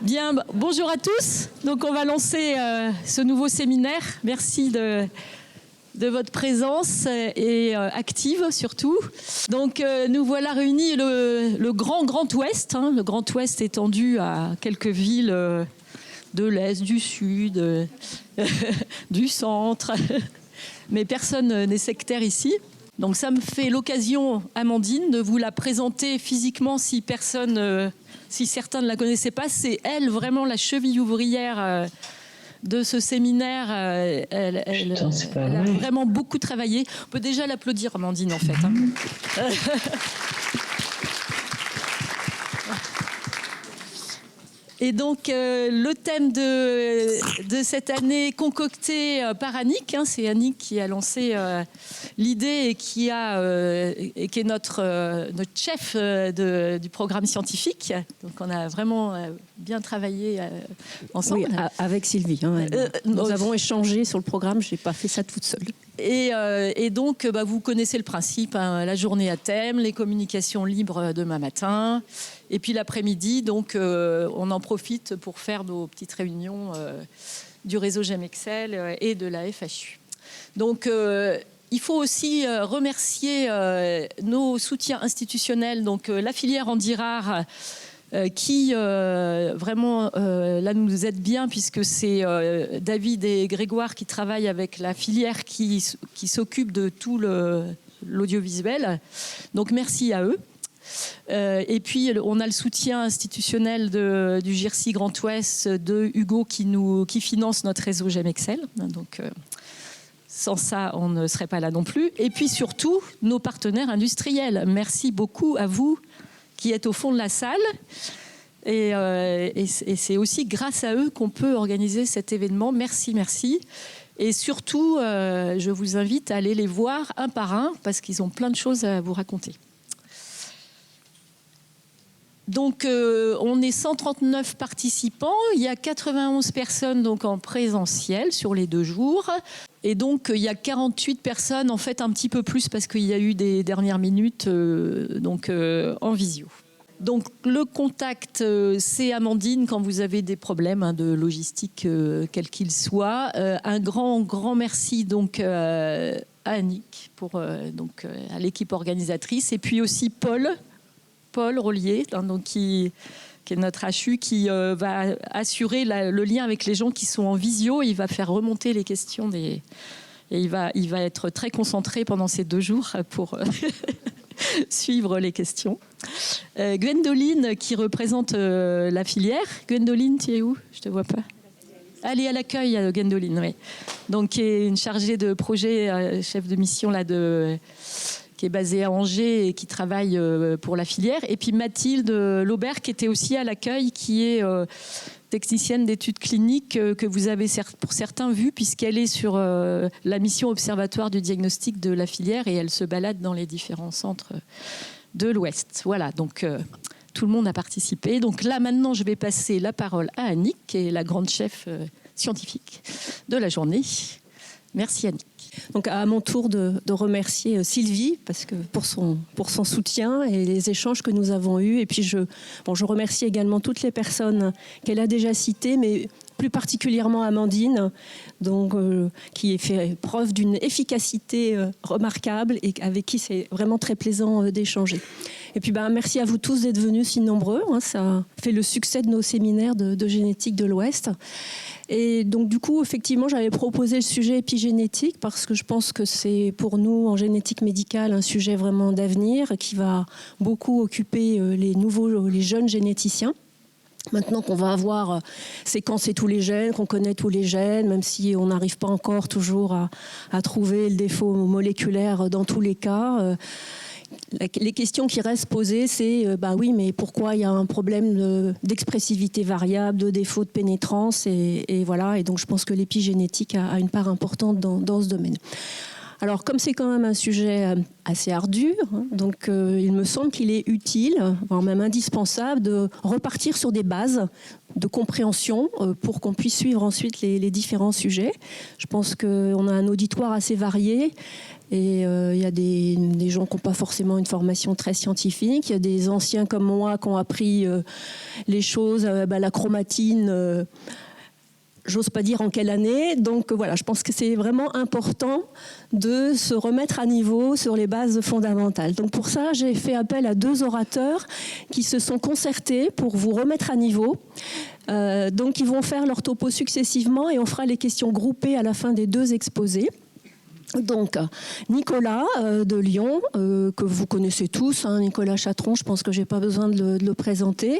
Bien, bonjour à tous. Donc on va lancer ce nouveau séminaire. Merci de votre présence et active surtout. Donc nous voilà réunis le Grand Ouest, hein, le Grand Ouest étendu à quelques villes de l'Est, du Sud, du Centre. Mais personne n'est sectaire ici. Donc ça me fait l'occasion, Amandine, de vous la présenter physiquement si certains ne la connaissaient pas. C'est elle vraiment la cheville ouvrière de ce séminaire. Elle a vraiment beaucoup travaillé. On peut déjà l'applaudir, Amandine, en fait. Hein. Et donc, le thème de cette année concocté par Annick, hein, c'est Annick qui a lancé l'idée et qui est notre chef du programme scientifique. Donc, on a vraiment bien travaillé ensemble. Oui, avec Sylvie. Hein, nous avons échangé sur le programme, je n'ai pas fait ça toute seule. Et donc, vous connaissez le principe, hein, la journée à thème, les communications libres demain matin. Et puis l'après-midi, donc, on en profite pour faire nos petites réunions du réseau GEM Excel et de la FHU. Donc, il faut aussi remercier nos soutiens institutionnels, donc la filière Andirard, qui vraiment là nous aide bien puisque c'est David et Grégoire qui travaillent avec la filière qui s'occupe de tout l'audiovisuel. Donc merci à eux. Et puis on a le soutien institutionnel du GIRSI Grand Ouest de Hugo qui finance notre réseau GEM Excel. Donc sans ça, on ne serait pas là non plus. Et puis surtout, nos partenaires industriels. Merci beaucoup à vous qui êtes au fond de la salle. Et c'est aussi grâce à eux qu'on peut organiser cet événement. Merci, merci. Et surtout, je vous invite à aller les voir un par un parce qu'ils ont plein de choses à vous raconter. Donc, on est 139 participants. Il y a 91 personnes donc, en présentiel sur les 2 jours. Et donc, il y a 48 personnes, en fait, un petit peu plus parce qu'il y a eu des dernières minutes en visio. Donc, le contact, c'est Amandine quand vous avez des problèmes de logistique, quels qu'ils soient. Un grand merci donc, à Annick, à l'équipe organisatrice. Et puis aussi Paul Rollier, donc qui est notre HU, qui va assurer le lien avec les gens qui sont en visio. Il va faire remonter les questions et il va être très concentré pendant ces 2 jours pour suivre les questions. Gwendoline qui représente la filière. Gwendoline, tu es où? Je te vois pas. Elle est à l'accueil, Gwendoline, oui. Donc, qui est une chargée de projet, chef de mission là qui est basée à Angers et qui travaille pour la filière. Et puis Mathilde Laubert, qui était aussi à l'accueil, qui est technicienne d'études cliniques que vous avez pour certains vu, puisqu'elle est sur la mission observatoire du diagnostic de la filière et elle se balade dans les différents centres de l'Ouest. Voilà, donc tout le monde a participé. Donc là, maintenant, je vais passer la parole à Annick, qui est la grande chef scientifique de la journée. Merci Annick. Donc à mon tour de remercier Sylvie parce que pour son soutien et les échanges que nous avons eus. Et puis je remercie également toutes les personnes qu'elle a déjà citées, mais plus particulièrement Amandine, donc, qui a fait preuve d'une efficacité remarquable et avec qui c'est vraiment très plaisant d'échanger. Et puis merci à vous tous d'être venus si nombreux. Hein, ça fait le succès de nos séminaires de génétique de l'Ouest. Et donc du coup, effectivement, j'avais proposé le sujet épigénétique parce que je pense que c'est pour nous, en génétique médicale, un sujet vraiment d'avenir qui va beaucoup occuper les jeunes généticiens. Maintenant qu'on va avoir séquencé tous les gènes, qu'on connaît tous les gènes, même si on n'arrive pas encore toujours à trouver le défaut moléculaire dans tous les cas, les questions qui restent posées, c'est oui, mais pourquoi il y a un problème d'expressivité variable, de défaut de pénétrance, et voilà. Et donc, je pense que l'épigénétique a une part importante dans ce domaine. Alors, comme c'est quand même un sujet assez ardu, hein, donc il me semble qu'il est utile, voire même indispensable, de repartir sur des bases de compréhension pour qu'on puisse suivre ensuite les différents sujets. Je pense qu'on a un auditoire assez varié Et il y a des gens qui n'ont pas forcément une formation très scientifique. Il y a des anciens comme moi qui ont appris les choses, la chromatine, j'ose pas dire en quelle année. Donc voilà, je pense que c'est vraiment important de se remettre à niveau sur les bases fondamentales. Donc pour ça, j'ai fait appel à 2 orateurs qui se sont concertés pour vous remettre à niveau. Donc ils vont faire leur topo successivement et on fera les questions groupées à la fin des 2 exposés. Donc, Nicolas de Lyon, que vous connaissez tous, Nicolas Chatron, je pense que je n'ai pas besoin de le présenter,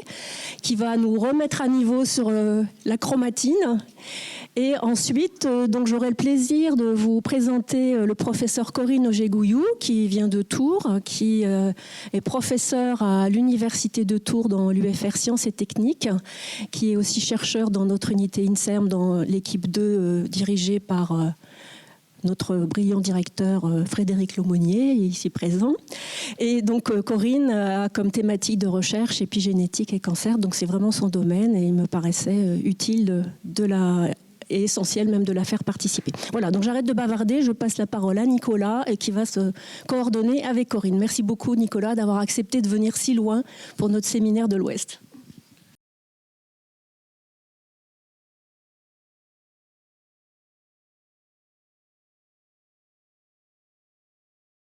qui va nous remettre à niveau sur la chromatine. Et ensuite, donc j'aurai le plaisir de vous présenter le professeur Corinne Auger-Gouillou, qui vient de Tours, qui est professeur à l'Université de Tours dans l'UFR Sciences et Techniques, qui est aussi chercheur dans notre unité INSERM, dans l'équipe 2 dirigée par notre brillant directeur Frédéric Laumonier, ici présent. Et donc Corinne a comme thématique de recherche épigénétique et cancer, donc c'est vraiment son domaine et il me paraissait utile et essentiel même de la faire participer. Voilà, donc j'arrête de bavarder, je passe la parole à Nicolas et qui va se coordonner avec Corinne. Merci beaucoup Nicolas d'avoir accepté de venir si loin pour notre séminaire de l'Ouest.